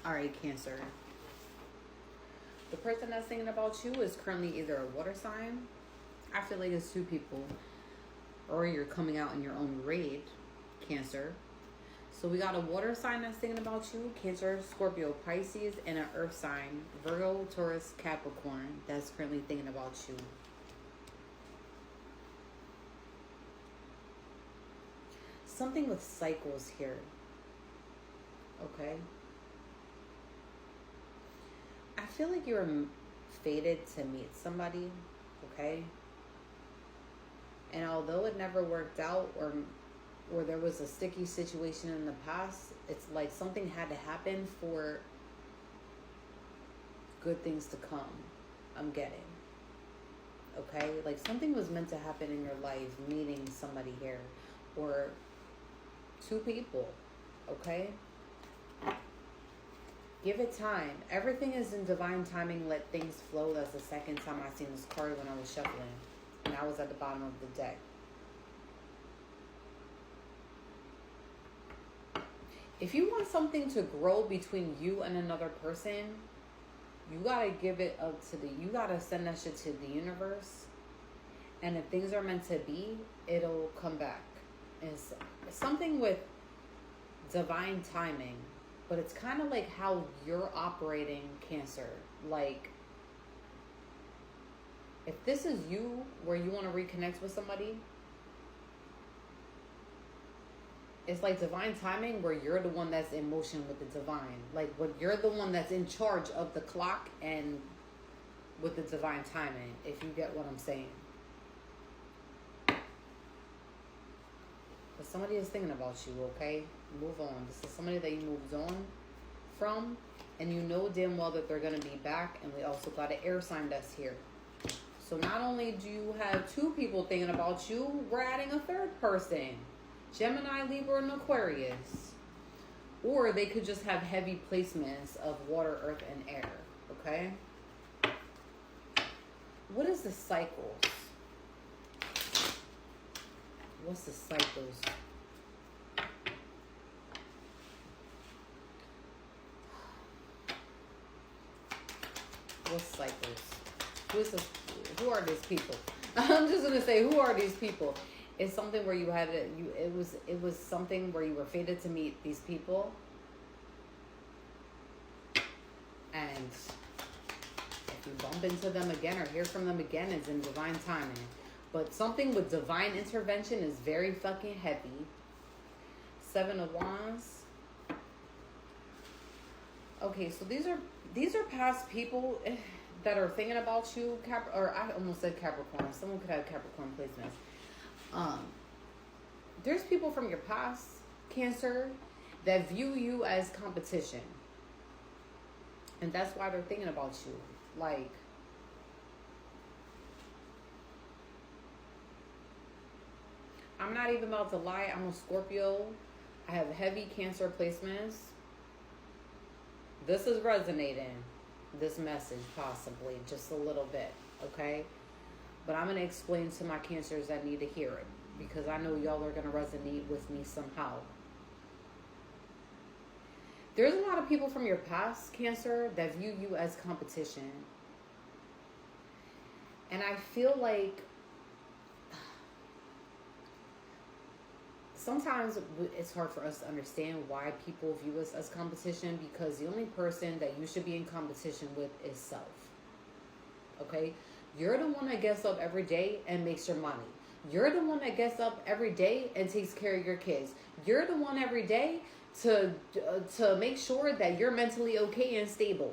All right, Cancer. The person that's thinking about you is currently either a water sign. I feel like it's two people. Or you're coming out in your own raid, Cancer. So we got a water sign that's thinking about you, Cancer, Scorpio, Pisces, and an earth sign, Virgo, Taurus, Capricorn, that's currently thinking about you. Something with cycles here. Okay. I feel like you're fated to meet somebody, okay? And although it never worked out or there was a sticky situation in the past, it's like something had to happen for good things to come. I'm getting. Okay? Like something was meant to happen in your life, meeting somebody here. Or two people. Okay? Give it time. Everything is in divine timing. Let things flow. That's the second time I seen this card when I was shuffling. And I was at the bottom of the deck. If you want something to grow between you and another person, you gotta give it up to you gotta send that shit to the universe. And if things are meant to be, it'll come back. It's something with divine timing, but it's kind of like how you're operating, Cancer. Like, if this is you, where you want to reconnect with somebody, it's like divine timing where you're the one that's in motion with the divine. Like, what you're the one that's in charge of the clock and with the divine timing, if you get what I'm saying. But somebody is thinking about you, okay? Move on. This is somebody that you moved on from, and you know damn well that they're going to be back. And we also got an air sign that's here. So not only do you have two people thinking about you, we're adding a third person. Gemini, Libra, and Aquarius. Or they could just have heavy placements of water, earth, and air. Okay? What is the cycles? What's the cycles? What cycles? Who are these people? I'm just gonna say, who are these people? It's something where you had it. It was something where you were fated to meet these people, and if you bump into them again or hear from them again, it's in divine timing. But something with divine intervention is very fucking heavy. 7 of Wands. Okay, so these are past people that are thinking about you, or I almost said Capricorn. Someone could have Capricorn placements. There's people from your past, Cancer, that view you as competition. And that's why they're thinking about you. Like, I'm not even about to lie. I'm a Scorpio. I have heavy Cancer placements. This is resonating, this message, possibly, just a little bit, okay? But I'm going to explain to my Cancers that need to hear it, because I know y'all are going to resonate with me somehow. There's a lot of people from your past, Cancer, that view you as competition. And I feel like sometimes it's hard for us to understand why people view us as competition, because the only person that you should be in competition with is self. Okay? You're the one that gets up every day and makes your money. You're the one that gets up every day and takes care of your kids. You're the one every day to make sure that you're mentally okay and stable.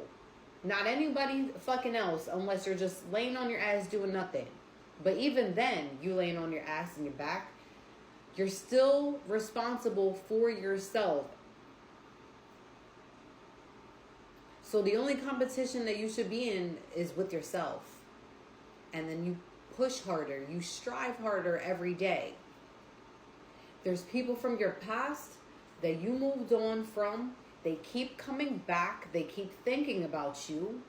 Not anybody fucking else, unless you're just laying on your ass doing nothing. But even then, you laying on your ass and your back, you're still responsible for yourself. So the only competition that you should be in is with yourself. And then you push harder. You strive harder every day. There's people from your past that you moved on from. They keep coming back. They keep thinking about you.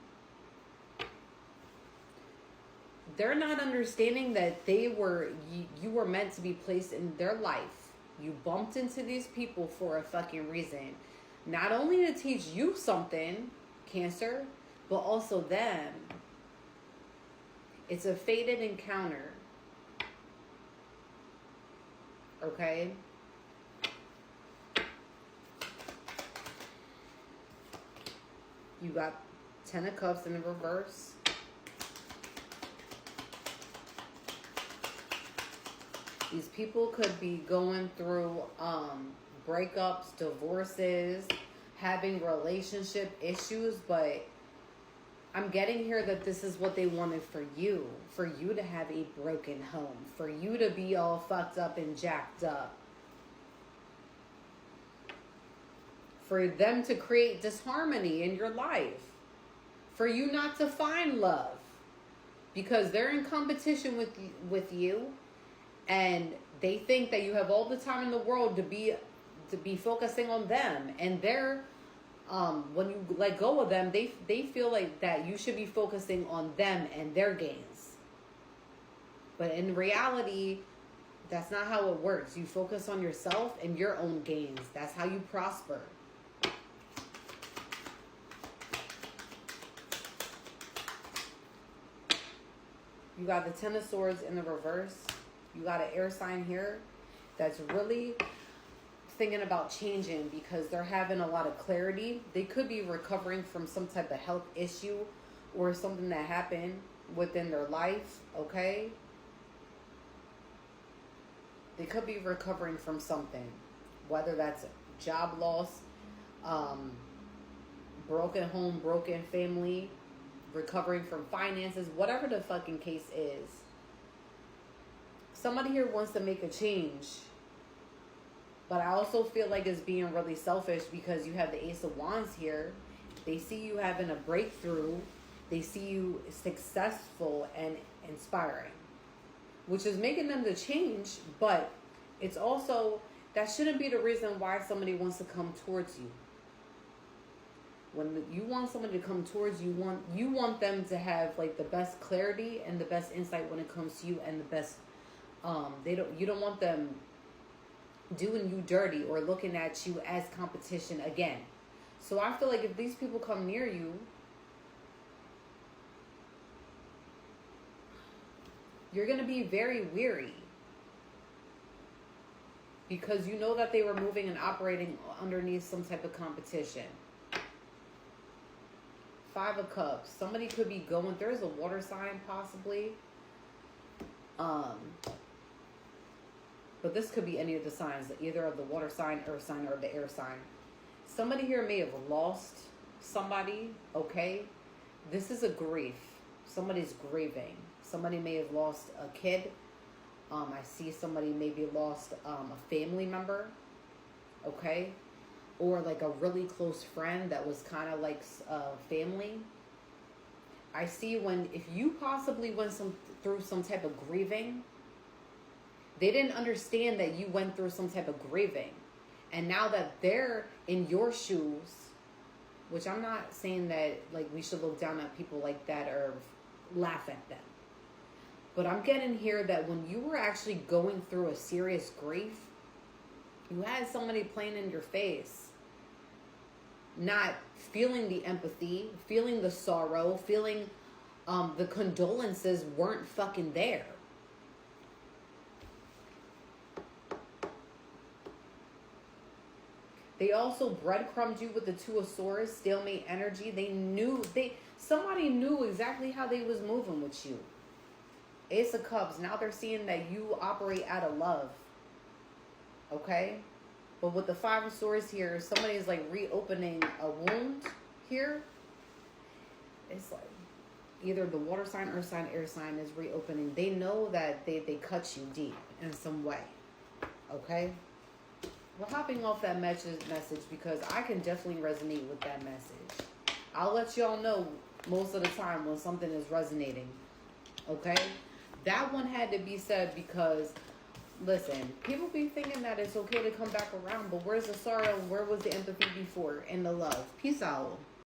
They're not understanding that you were meant to be placed in their life. You bumped into these people for a fucking reason. Not only to teach you something, Cancer, but also them. It's a fated encounter. Okay? You got 10 of Cups in the reverse. These people could be going through breakups, divorces, having relationship issues, but I'm getting here that this is what they wanted for you to have a broken home, for you to be all fucked up and jacked up, for them to create disharmony in your life, for you not to find love, because they're in competition with you, and they think that you have all the time in the world to be focusing on them, and they're when you let go of them, they feel like that you should be focusing on them and their gains. But in reality, that's not how it works. You focus on yourself and your own gains. That's how you prosper. You got the Ten of Swords in the reverse. You got an air sign here that's really thinking about changing because they're having a lot of clarity. They could be recovering from some type of health issue or something that happened within their life, okay? They could be recovering from something, whether that's job loss, broken home, broken family, recovering from finances, whatever the fucking case is. Somebody here wants to make a change. But I also feel like it's being really selfish because you have the Ace of Wands here. They see you having a breakthrough. They see you successful and inspiring, which is making them to change. But it's also, that shouldn't be the reason why somebody wants to come towards you. When you want somebody to come towards you, you want them to have like the best clarity and the best insight when it comes to you, and the best you don't want them doing you dirty or looking at you as competition again. So I feel like if these people come near you, you're going to be very weary because you know that they were moving and operating underneath some type of competition. Five of Cups. Somebody could be going, there's a water sign possibly. But this could be any of the signs, either of the water sign, earth sign, or the air sign. Somebody here may have lost somebody, okay? This is a grief. Somebody's grieving. Somebody may have lost a kid. I see somebody maybe lost a family member, okay? Or like a really close friend that was kind of like family. I see if you possibly went through some type of grieving, they didn't understand that you went through some type of grieving. And now that they're in your shoes, which I'm not saying that like we should look down at people like that or laugh at them. But I'm getting here that when you were actually going through a serious grief, you had somebody playing in your face, not feeling the empathy, feeling the sorrow, feeling the condolences weren't fucking there. They also breadcrumbed you with the Two of Swords, stalemate energy. Somebody knew exactly how they was moving with you. Ace of Cups. Now they're seeing that you operate out of love. Okay? But with the Five of Swords here, somebody's like reopening a wound here. It's like either the water sign, earth sign, air sign is reopening. They know that they cut you deep in some way. Okay? We're hopping off that message because I can definitely resonate with that message. I'll let y'all know most of the time when something is resonating. Okay? That one had to be said because, listen, people be thinking that it's okay to come back around, but where's the sorrow? Where was the empathy before? And the love. Peace out.